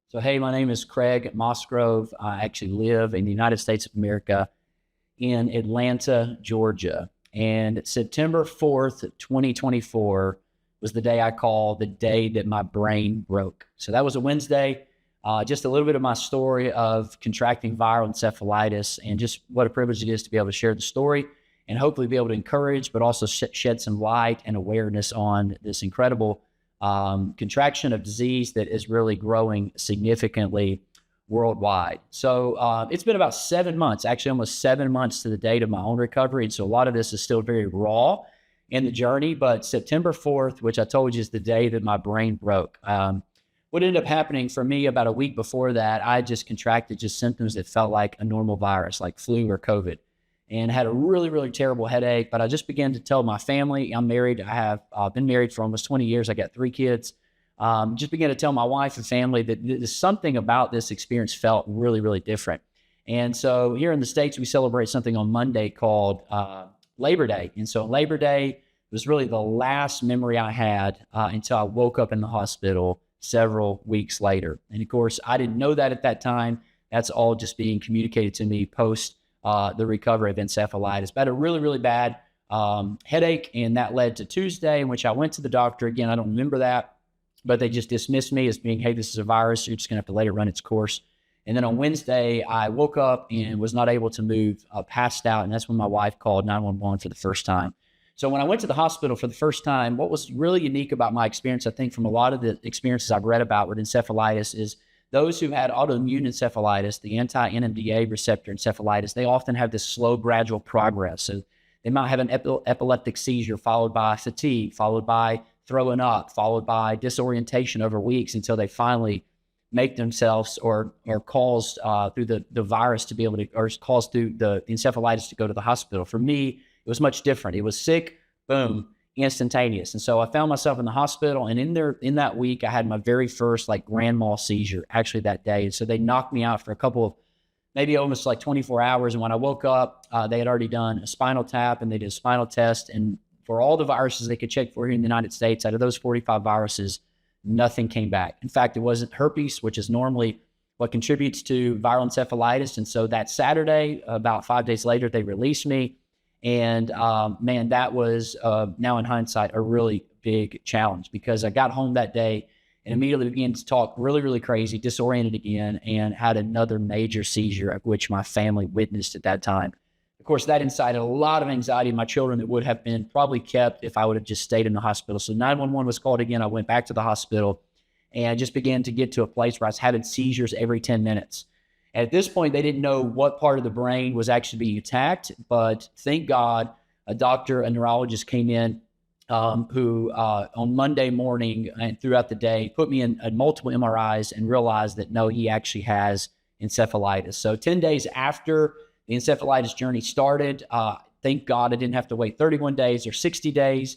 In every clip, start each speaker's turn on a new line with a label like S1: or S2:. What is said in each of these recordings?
S1: So, hey, my name is Craig Mosgrove. I actually live in the United States of America in Atlanta, Georgia. And September 4th, 2024 was the day I call the day that my brain broke. So that was a Wednesday. Just a little bit of my story of contracting viral encephalitis and just what a privilege it is to be able to share the story and hopefully be able to encourage, but also shed some light and awareness on this incredible contraction of disease that is really growing significantly worldwide. So it's been about 7 months, actually almost 7 months to the date of my own recovery. And so a lot of this is still very raw in the journey, but September 4th, which I told you is the day that my brain broke. What ended up happening for me about a week before that, I just contracted just symptoms that felt like a normal virus, like flu or COVID, and had a really, really terrible headache. But I just began to tell my family. I'm married. I have been married for almost 20 years. I got 3 kids. Just began to tell my wife and family that there's something about this experience felt really, really different. And so here in the States, we celebrate something on Monday called Labor Day. And so Labor Day was really the last memory I had until I woke up in the hospital several weeks later. And of course, I didn't know that at that time. That's all just being communicated to me post the recovery of encephalitis. But I had a really, really bad headache, and that led to Tuesday, in which I went to the doctor. Again, I don't remember that, but they just dismissed me as being, hey, this is a virus. You're just going to have to let it run its course. And then on Wednesday, I woke up and was not able to move, passed out, and that's when my wife called 911 for the first time. So when I went to the hospital for the first time, what was really unique about my experience, I think from a lot of the experiences I've read about with encephalitis, is those who've had autoimmune encephalitis, the anti-NMDA receptor encephalitis, they often have this slow, gradual progress. So they might have an epileptic seizure followed by fatigue, followed by throwing up, followed by disorientation over weeks until they finally make themselves or caused through the virus to be able to, or caused through the encephalitis to go to the hospital. For me, it was much different. It was sick, boom, instantaneous. And so I found myself in the hospital, and in that week, I had my very first like grand mal seizure actually that day. And so they knocked me out for a couple of, maybe almost like 24 hours. And when I woke up, they had already done a spinal tap and they did a spinal test. And for all the viruses they could check for here in the United States, out of those 45 viruses, nothing came back. In fact, it wasn't herpes, which is normally what contributes to viral encephalitis. And so that Saturday, about 5 days later, they released me. And man, that was now in hindsight, a really big challenge, because I got home that day and immediately began to talk really, really crazy, disoriented again, and had another major seizure, of which my family witnessed at that time. Of course, that incited a lot of anxiety in my children that would have been probably kept if I would have just stayed in the hospital. So 911 was called again. I went back to the hospital and I just began to get to a place where I was having seizures every 10 minutes. At this point, they didn't know what part of the brain was actually being attacked, but thank God a doctor, a neurologist came in who on Monday morning and throughout the day put me in multiple MRIs and realized that no, he actually has encephalitis. So 10 days after the encephalitis journey started, thank God I didn't have to wait 31 days or 60 days,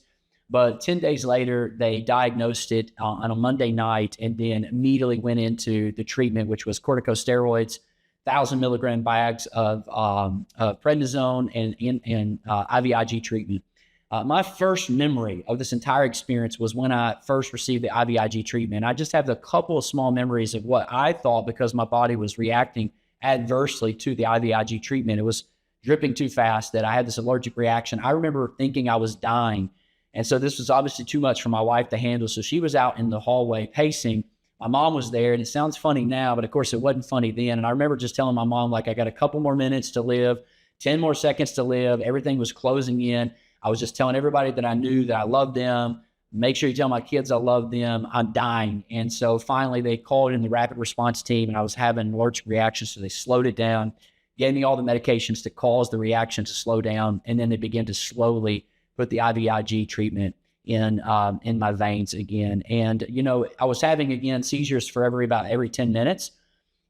S1: but 10 days later, they diagnosed it on a Monday night and then immediately went into the treatment, which was corticosteroids, 1,000 milligram bags of prednisone and IVIG treatment. My first memory of this entire experience was when I first received the IVIG treatment. I just have a couple of small memories of what I thought, because my body was reacting adversely to the IVIG treatment. It was dripping too fast that I had this allergic reaction. I remember thinking I was dying. And so this was obviously too much for my wife to handle. So she was out in the hallway pacing. My mom was there, and it sounds funny now, but of course it wasn't funny then. And I remember just telling my mom, like, I got a couple more minutes to live, 10 more seconds to live. Everything was closing in. I was just telling everybody that I knew that I loved them. Make sure you tell my kids I love them. I'm dying. And so finally they called in the rapid response team, and I was having an allergic reaction. So they slowed it down, gave me all the medications to cause the reaction to slow down. And then they began to slowly put the IVIG treatment in my veins again. And, you know, I was having, again, seizures for about every 10 minutes.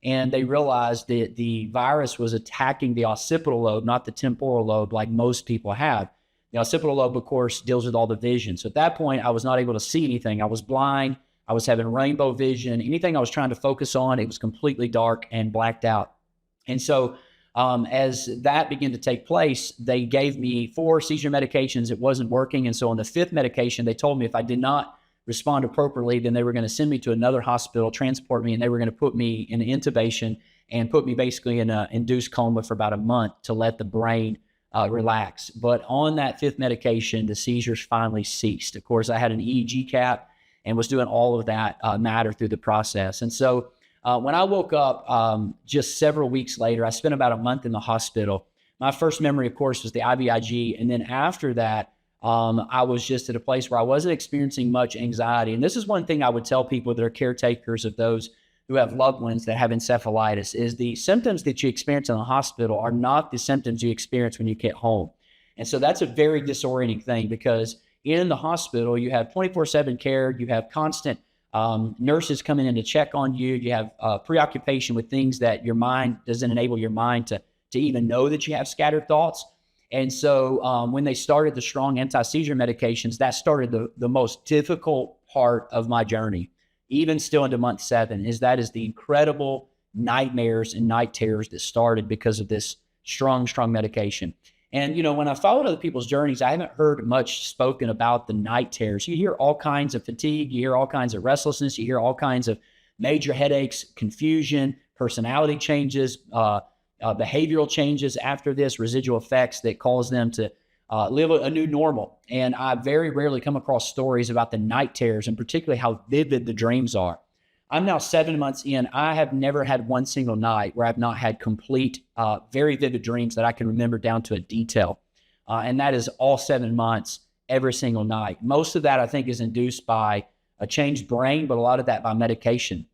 S1: And they realized that the virus was attacking the occipital lobe, not the temporal lobe, like most people have. The occipital lobe, of course, deals with all the vision. So at that point, I was not able to see anything. I was blind. I was having rainbow vision. Anything I was trying to focus on, it was completely dark and blacked out. And so as that began to take place, they gave me 4 seizure medications. It wasn't working. And so on the 5th medication, they told me if I did not respond appropriately, then they were going to send me to another hospital, transport me, and they were going to put me in intubation and put me basically in an induced coma for about a month to let the brain relax. But on that fifth medication, the seizures finally ceased. Of course, I had an EEG cap and was doing all of that matter through the process. And so when I woke up just several weeks later, I spent about a month in the hospital. My first memory, of course, was the IVIG. And then after that, I was just at a place where I wasn't experiencing much anxiety. And this is one thing I would tell people that are caretakers of those who have loved ones that have encephalitis, is the symptoms that you experience in the hospital are not the symptoms you experience when you get home. And so that's a very disorienting thing, because in the hospital, you have 24/7 care, you have constant nurses coming in to check on you, you have preoccupation with things that your mind doesn't enable your mind to even know that you have scattered thoughts. And so when they started the strong anti-seizure medications, that started the most difficult part of my journey, even still into month 7, is the incredible nightmares and night terrors that started because of this strong medication. And, when I followed other people's journeys, I haven't heard much spoken about the night terrors. You hear all kinds of fatigue, you hear all kinds of restlessness, you hear all kinds of major headaches, confusion, personality changes, behavioral changes after this, residual effects that cause them to live a new normal. And I very rarely come across stories about the night terrors, and particularly how vivid the dreams are. I'm now 7 months in. I have never had one single night where I've not had complete, very vivid dreams that I can remember down to a detail. And that is all 7 months, every single night. Most of that, I think, is induced by a changed brain, but a lot of that by medication.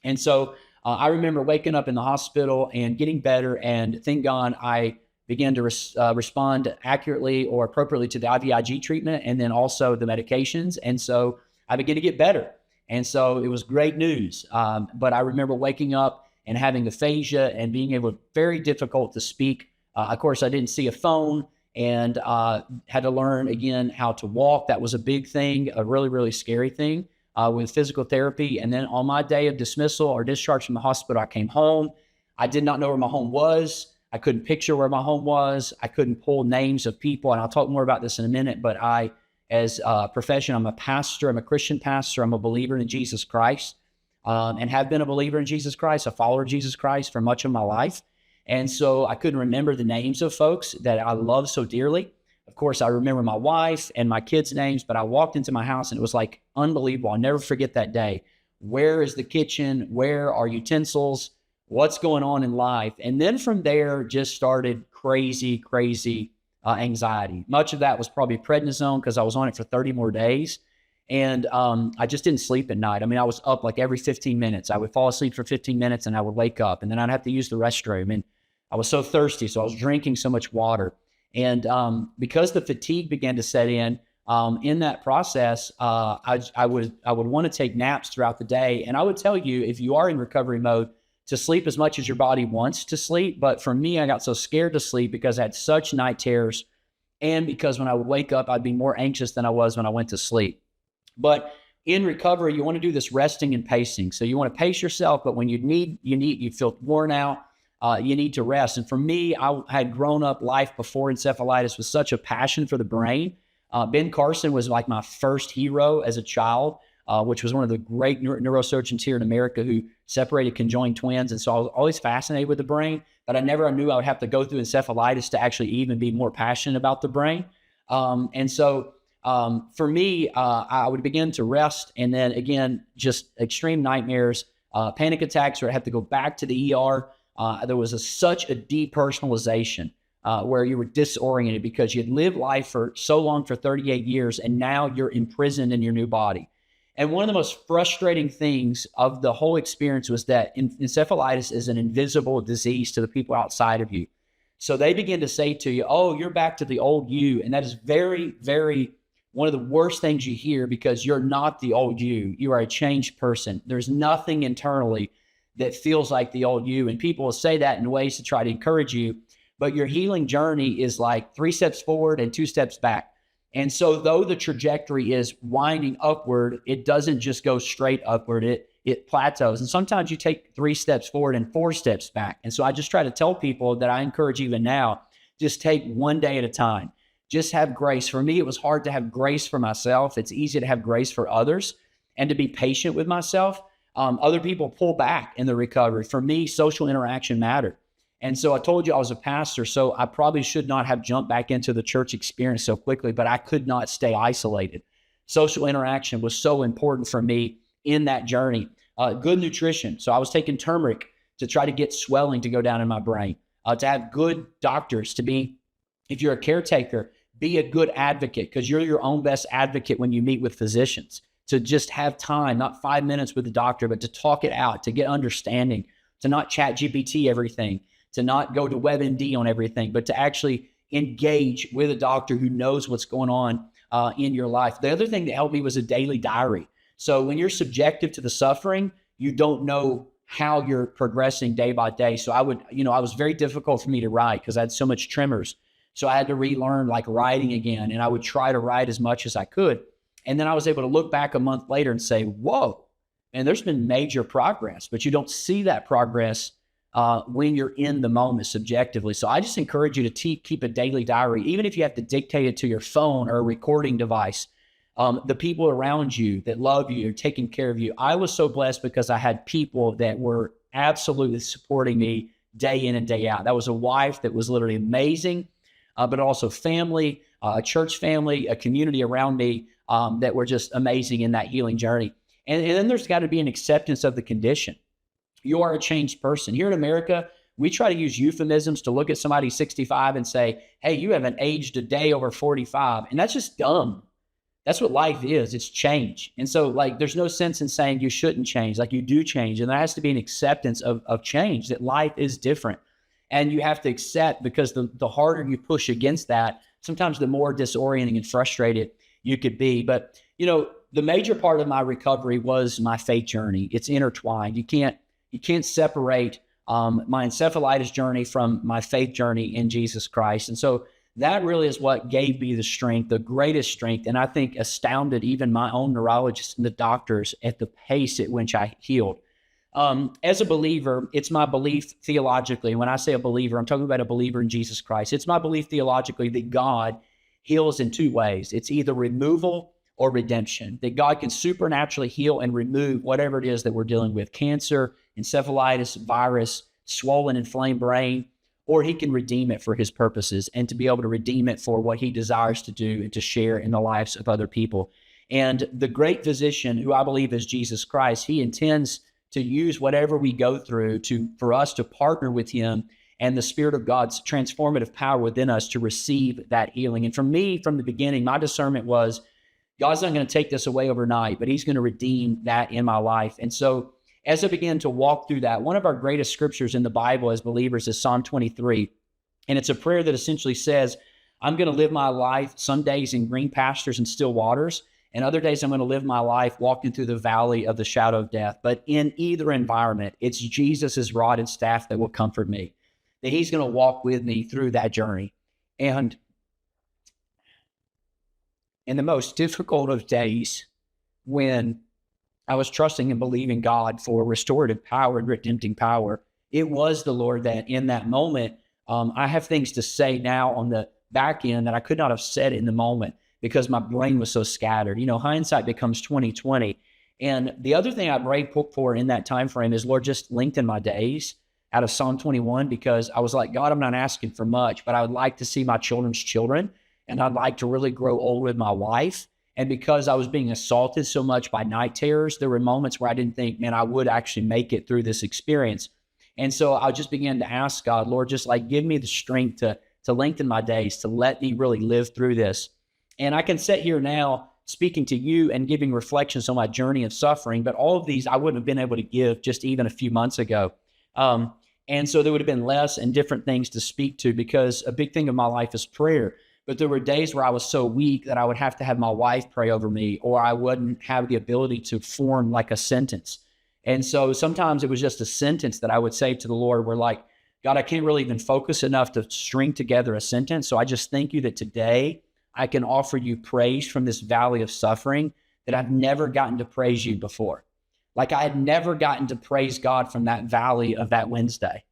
S1: And so I remember waking up in the hospital and getting better, and thank God I began to respond accurately or appropriately to the IVIG treatment and then also the medications. And so I began to get better. And so it was great news. But I remember waking up and having aphasia and being very difficult to speak. Of course, I didn't see a phone, and had to learn again how to walk. That was a big thing, a really, really scary thing with physical therapy. And then on my day of dismissal or discharge from the hospital, I came home. I did not know where my home was. I couldn't picture where my home was. I couldn't pull names of people. And I'll talk more about this in a minute, but as a profession, I'm a pastor. I'm a Christian pastor. I'm a believer in Jesus Christ, and have been a believer in Jesus Christ, a follower of Jesus Christ for much of my life. And so I couldn't remember the names of folks that I love so dearly. Of course, I remember my wife and my kids' names, but I walked into my house and it was like unbelievable. I'll never forget that day. Where is the kitchen? Where are utensils? What's going on in life? And then from there just started crazy anxiety. Much of that was probably prednisone, because I was on it for 30 more days. And I just didn't sleep at night. I mean, I was up like every 15 minutes. I would fall asleep for 15 minutes and I would wake up, and then I'd have to use the restroom. And I was so thirsty, so I was drinking so much water. And because the fatigue began to set in that process, I would want to take naps throughout the day. And I would tell you, if you are in recovery mode, to sleep as much as your body wants to sleep. But for me, I got so scared to sleep because I had such night terrors, and because when I would wake up, I'd be more anxious than I was when I went to sleep. But in recovery, you want to do this resting and pacing. So you want to pace yourself, but when you feel worn out, you need to rest. And for me, I had grown up life before encephalitis with such a passion for the brain. Ben Carson was like my first hero as a child, which was one of the great neurosurgeons here in America who separated conjoined twins. And so I was always fascinated with the brain, but I never knew I would have to go through encephalitis to actually even be more passionate about the brain. And so for me, I would begin to rest, and then again, just extreme nightmares, panic attacks where I had to go back to the ER. There was such a depersonalization where you were disoriented because you'd lived life for so long, for 38 years, and now you're imprisoned in your new body. And one of the most frustrating things of the whole experience was that encephalitis is an invisible disease to the people outside of you. So they begin to say to you, oh, you're back to the old you. And that is very, very one of the worst things you hear, because you're not the old you. You are a changed person. There's nothing internally that feels like the old you. And people will say that in ways to try to encourage you. But your healing journey is like 3 steps forward and 2 steps back. And so though the trajectory is winding upward, it doesn't just go straight upward. It plateaus. And sometimes you take 3 steps forward and 4 steps back. And so I just try to tell people that I encourage even now, just take one day at a time. Just have grace. For me, it was hard to have grace for myself. It's easy to have grace for others. and to be patient with myself. Other people pull back in the recovery. For me, social interaction mattered. And so I told you I was a pastor, so I probably should not have jumped back into the church experience so quickly, but I could not stay isolated. Social interaction was so important for me in that journey. Good nutrition. So I was taking turmeric to try to get swelling to go down in my brain, to have good doctors, to be, if you're a caretaker, be a good advocate, because you're your own best advocate when you meet with physicians, to just have time, not 5 minutes with the doctor, but to talk it out, to get understanding, to not chat GPT everything, to not go to WebMD on everything, but to actually engage with a doctor who knows what's going on in your life. The other thing that helped me was a daily diary. So when you're subjective to the suffering, you don't know how you're progressing day by day. So I would, it was very difficult for me to write because I had so much tremors. So I had to relearn like writing again, and I would try to write as much as I could. And then I was able to look back a month later and say, whoa, and there's been major progress, but you don't see that progress when you're in the moment subjectively. So I just encourage you to keep a daily diary, even if you have to dictate it to your phone or a recording device. The people around you that love you, are taking care of you. I was so blessed because I had people that were absolutely supporting me day in and day out. That was a wife that was literally amazing, but also family, a church family, a community around me that were just amazing in that healing journey. And then there's got to be an acceptance of the condition. You are a changed person. Here in America, we try to use euphemisms to look at somebody 65 and say, hey, you haven't aged a day over 45. And that's just dumb. That's what life is. It's change. And so like, there's no sense in saying you shouldn't change. Like, you do change. And there has to be an acceptance of change, that life is different. And you have to accept, because the harder you push against that, sometimes the more disorienting and frustrated you could be. But, the major part of my recovery was my faith journey. It's intertwined. You can't separate my encephalitis journey from my faith journey in Jesus Christ. And so that really is what gave me the strength, the greatest strength, and I think astounded even my own neurologists and the doctors at the pace at which I healed. As a believer, it's my belief theologically. When I say a believer, I'm talking about a believer in Jesus Christ. It's my belief theologically that God heals in two ways. It's either removal or redemption, that God can supernaturally heal and remove whatever it is that we're dealing with: cancer, encephalitis, virus, swollen, inflamed brain, or he can redeem it for his purposes, and to be able to redeem it for what he desires to do and to share in the lives of other people. And the great physician, who I believe is Jesus Christ, he intends to use whatever we go through for us to partner with him and the Spirit of God's transformative power within us to receive that healing. And for me, from the beginning, my discernment was, God's not going to take this away overnight, but he's going to redeem that in my life. And so as I began to walk through that, one of our greatest scriptures in the Bible as believers is Psalm 23. And it's a prayer that essentially says, I'm going to live my life some days in green pastures and still waters, and other days I'm going to live my life walking through the valley of the shadow of death. But in either environment, it's Jesus's rod and staff that will comfort me, that he's going to walk with me through that journey. And in the most difficult of days, when I was trusting and believing God for restorative power and redempting power, it was the Lord that in that moment, I have things to say now on the back end that I could not have said in the moment because my brain was so scattered. Hindsight becomes 20/20. And the other thing I prayed for in that time frame is, Lord, just lengthen my days, out of Psalm 21, because I was like, God, I'm not asking for much, but I would like to see my children's children, and I'd like to really grow old with my wife. And because I was being assaulted so much by night terrors, there were moments where I didn't think, man, I would actually make it through this experience. And so I just began to ask God, Lord, just like give me the strength to lengthen my days, to let me really live through this. And I can sit here now speaking to you and giving reflections on my journey of suffering, but all of these I wouldn't have been able to give just even a few months ago. And so there would have been less and different things to speak to, because a big thing of my life is prayer. But there were days where I was so weak that I would have to have my wife pray over me, or I wouldn't have the ability to form like a sentence. And so sometimes it was just a sentence that I would say to the Lord, where like, God, I can't really even focus enough to string together a sentence. So I just thank you that today I can offer you praise from this valley of suffering that I've never gotten to praise you before. Like I had never gotten to praise God from that valley of that Wednesday.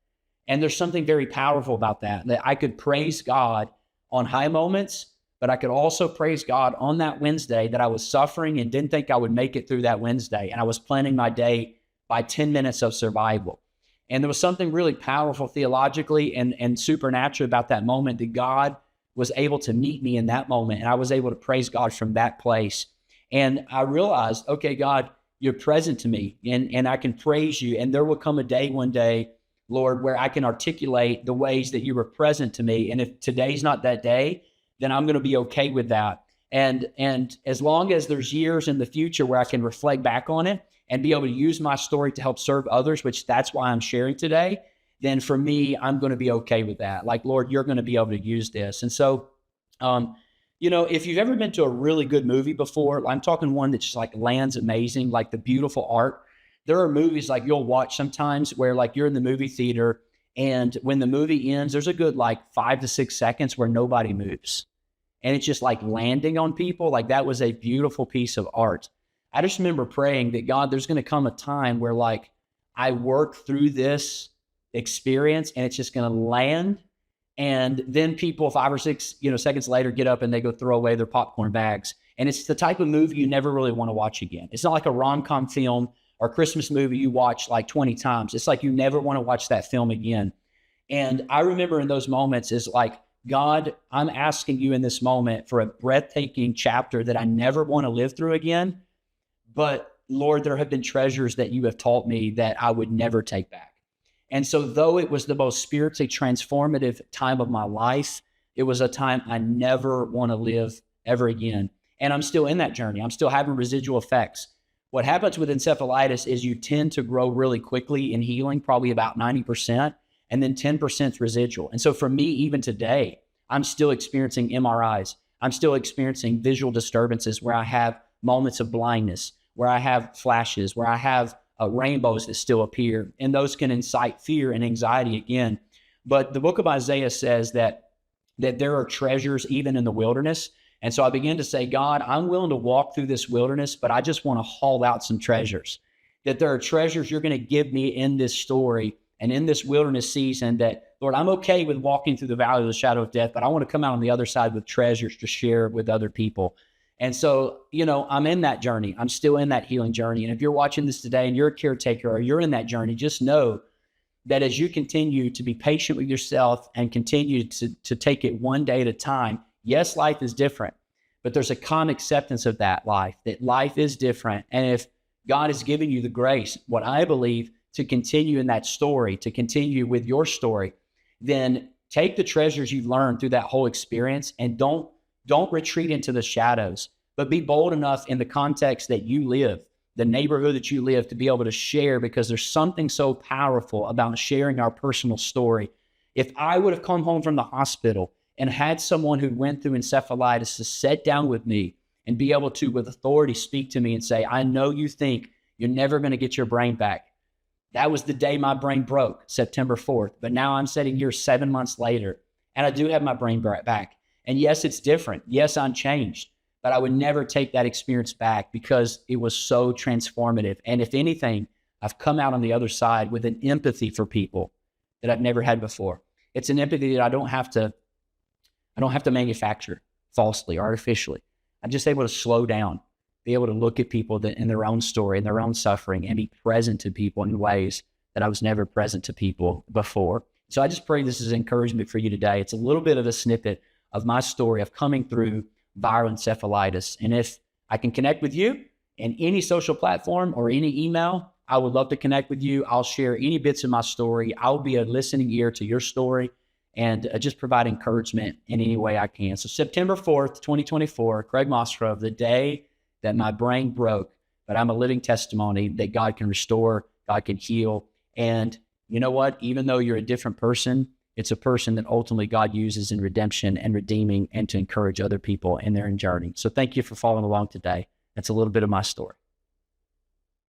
S1: And there's something very powerful about that I could praise God on high moments, but I could also praise God on that Wednesday that I was suffering and didn't think I would make it through that Wednesday. And I was planning my day by 10 minutes of survival. And there was something really powerful theologically and supernatural about that moment, that God was able to meet me in that moment. And I was able to praise God from that place. And I realized, okay, God, you're present to me, and I can praise you. And there will come a day one day, Lord, where I can articulate the ways that you were present to me. And if today's not that day, then I'm going to be okay with that. And as long as there's years in the future where I can reflect back on it and be able to use my story to help serve others, which that's why I'm sharing today, then for me, I'm going to be okay with that. Like, Lord, you're going to be able to use this. And so, if you've ever been to a really good movie before, I'm talking one that just like lands amazing, like the beautiful art. There are movies like you'll watch sometimes where like you're in the movie theater, and when the movie ends, there's a good like 5 to 6 seconds where nobody moves. And it's just like landing on people. Like, that was a beautiful piece of art. I just remember praying that, God, there's going to come a time where like I work through this experience and it's just going to land. And then people 5 or 6, seconds later get up and they go throw away their popcorn bags. And it's the type of movie you never really want to watch again. It's not like a rom-com film or Christmas movie you watch like 20 times. It's like you never want to watch that film again. And I remember in those moments is like, God, I'm asking you in this moment for a breathtaking chapter that I never want to live through again. But Lord, there have been treasures that you have taught me that I would never take back. And so though it was the most spiritually transformative time of my life, it was a time I never want to live ever again. And I'm still in that journey. I'm still having residual effects. What happens with encephalitis is you tend to grow really quickly in healing, probably about 90%, and then 10% residual. And so for me, even today, I'm still experiencing MRIs. I'm still experiencing visual disturbances where I have moments of blindness, where I have flashes, where I have rainbows that still appear, and those can incite fear and anxiety again. But the book of Isaiah says that there are treasures even in the wilderness. And so I began to say, God, I'm willing to walk through this wilderness, but I just want to haul out some treasures. That there are treasures you're going to give me in this story and in this wilderness season, that, Lord, I'm okay with walking through the valley of the shadow of death, but I want to come out on the other side with treasures to share with other people. And so, I'm in that journey. I'm still in that healing journey. And if you're watching this today and you're a caretaker or you're in that journey, just know that as you continue to be patient with yourself and continue to take it one day at a time, yes, life is different, but there's a calm acceptance of that life is different. And if God has given you the grace, what I believe, to continue in that story, to continue with your story, then take the treasures you've learned through that whole experience and don't retreat into the shadows, but be bold enough in the context that you live, the neighborhood that you live, to be able to share, because there's something so powerful about sharing our personal story. If I would have come home from the hospital and had someone who went through encephalitis to sit down with me and be able to, with authority, speak to me and say, I know you think you're never going to get your brain back. That was the day my brain broke, September 4th. But now I'm sitting here 7 months later, and I do have my brain back. And yes, it's different. Yes, I'm changed. But I would never take that experience back because it was so transformative. And if anything, I've come out on the other side with an empathy for people that I've never had before. It's an empathy that I don't have to manufacture falsely, artificially. I'm just able to slow down, be able to look at people that in their own story, in their own suffering, and be present to people in ways that I was never present to people before. So I just pray this is encouragement for you today. It's a little bit of a snippet of my story of coming through viral encephalitis. And if I can connect with you in any social platform or any email, I would love to connect with you. I'll share any bits of my story. I'll be a listening ear to your story and just provide encouragement in any way I can. So September 4th, 2024, Craig Mosgrove, the day that my brain broke, but I'm a living testimony that God can restore, God can heal. And you know what? Even though you're a different person, it's a person that ultimately God uses in redemption and redeeming and to encourage other people in their journey. So thank you for following along today. That's a little bit of my story.